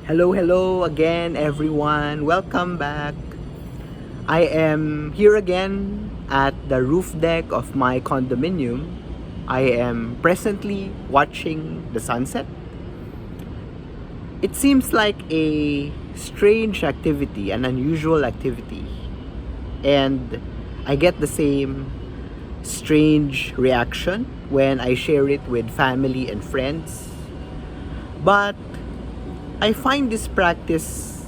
Hello again, everyone. Welcome back. I am here again at the roof deck of my condominium. I am presently watching the sunset. It seems like a strange activity, an unusual activity, and I get the same strange reaction when I share it with family and friends. But I find this practice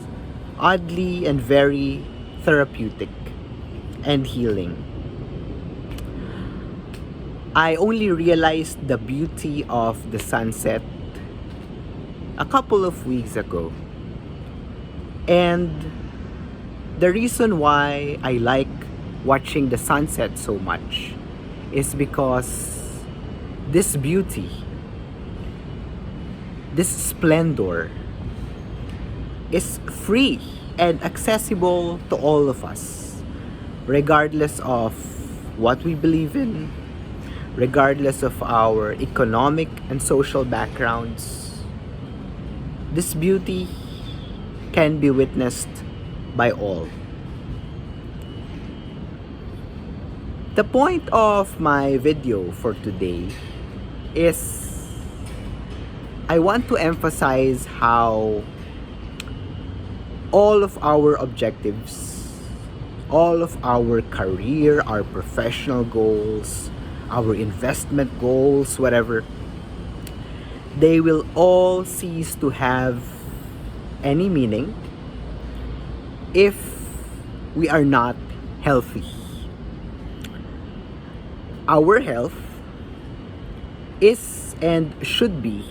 oddly and very therapeutic and healing. I only realized the beauty of the sunset a couple of weeks ago. And the reason why I like watching the sunset so much is because this beauty, this splendor, is free and accessible to all of us, regardless of what we believe in, regardless of our economic and social backgrounds. This beauty can be witnessed by all. The point of my video for today is I want to emphasize how all of our objectives, all of our career, our professional goals, our investment goals, whatever, they will all cease to have any meaning if we are not healthy. Our health is and should be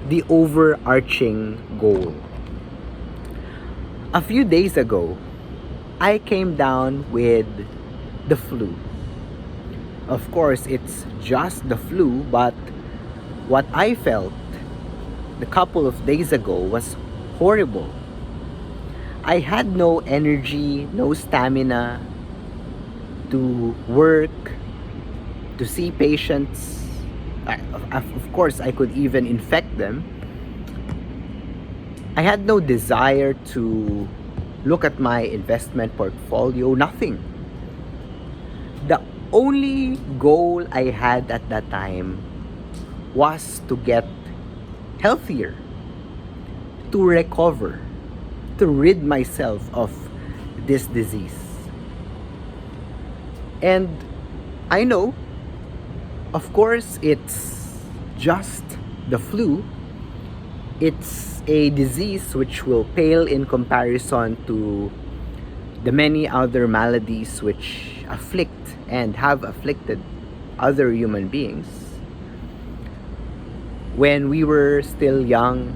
the overarching goal. A few days ago, I came down with the flu. Of course, it's just the flu, but what I felt a couple of days ago was horrible. I had no energy, no stamina to work, to see patients. Of course, I could even infect them. I had no desire to look at my investment portfolio, nothing. The only goal I had at that time was to get healthier, to recover, to rid myself of this disease. And I know, of course, it's just the flu. It's a disease which will pale in comparison to the many other maladies which afflict and have afflicted other human beings. When we were still young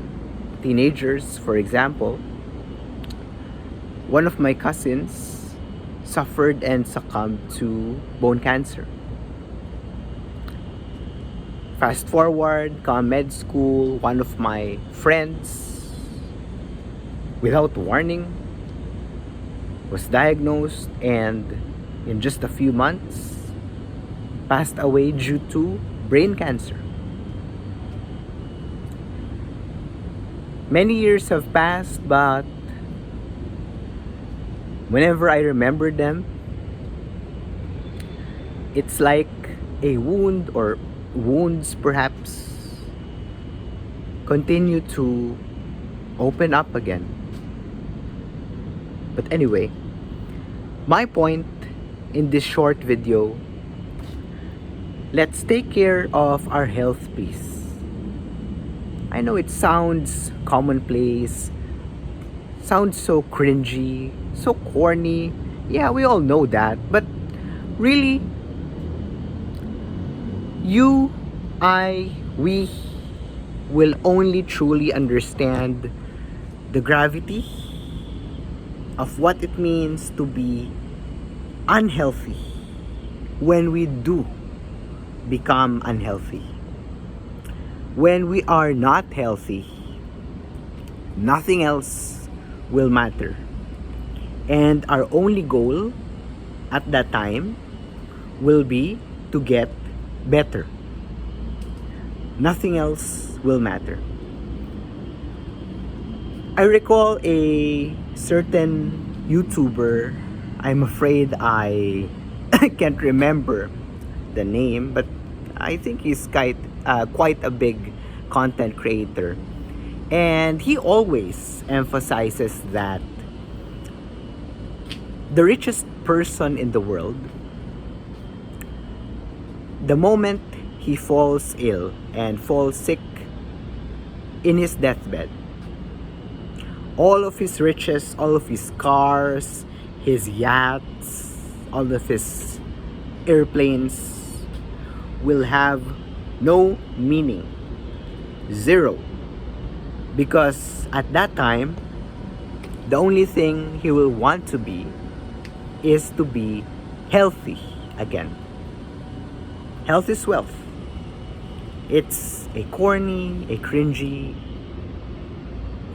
teenagers, for example, one of my cousins suffered and succumbed to bone cancer. Fast forward, come med school, one of my friends, without warning, was diagnosed and in just a few months passed away due to brain cancer. Many years have passed, but whenever I remember them, it's like a wound, or wounds perhaps, continue to open up again. But anyway, my point in this short video, let's take care of our health, please. I know it sounds commonplace, sounds so cringy, so corny. Yeah, we all know that. But really, you, we will only truly understand the gravity of what it means to be unhealthy when we do become unhealthy. When we are not healthy, nothing else will matter. And our only goal at that time will be to get better. Nothing else will matter. I recall a certain YouTuber. I'm afraid I can't remember the name, but I think he's quite a big content creator. And he always emphasizes that the richest person in the world, the moment he falls ill and falls sick in his deathbed, all of his riches, all of his cars, his yachts, all of his airplanes will have no meaning. Zero. Because at that time, the only thing he will want to be is to be healthy again. Health is wealth. It's a corny, a cringy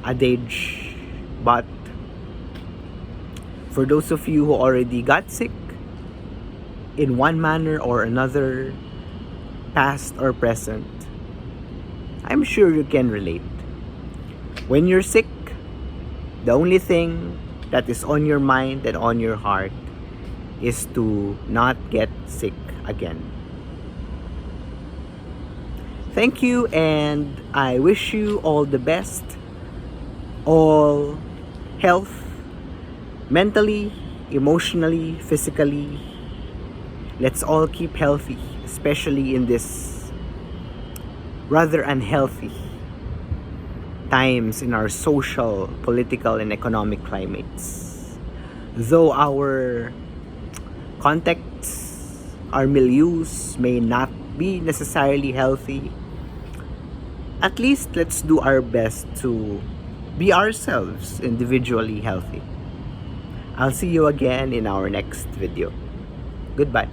adage, but for those of you who already got sick in one manner or another, past or present, I'm sure you can relate. When you're sick, the only thing that is on your mind and on your heart is to not get sick again. Thank you, and I wish you all the best, all health, mentally, emotionally, physically. Let's all keep healthy, especially in this rather unhealthy times in our social, political, and economic climates. Though our contexts, our milieus may not be necessarily healthy, at least let's do our best to be ourselves individually healthy. I'll see you again in our next video. Goodbye.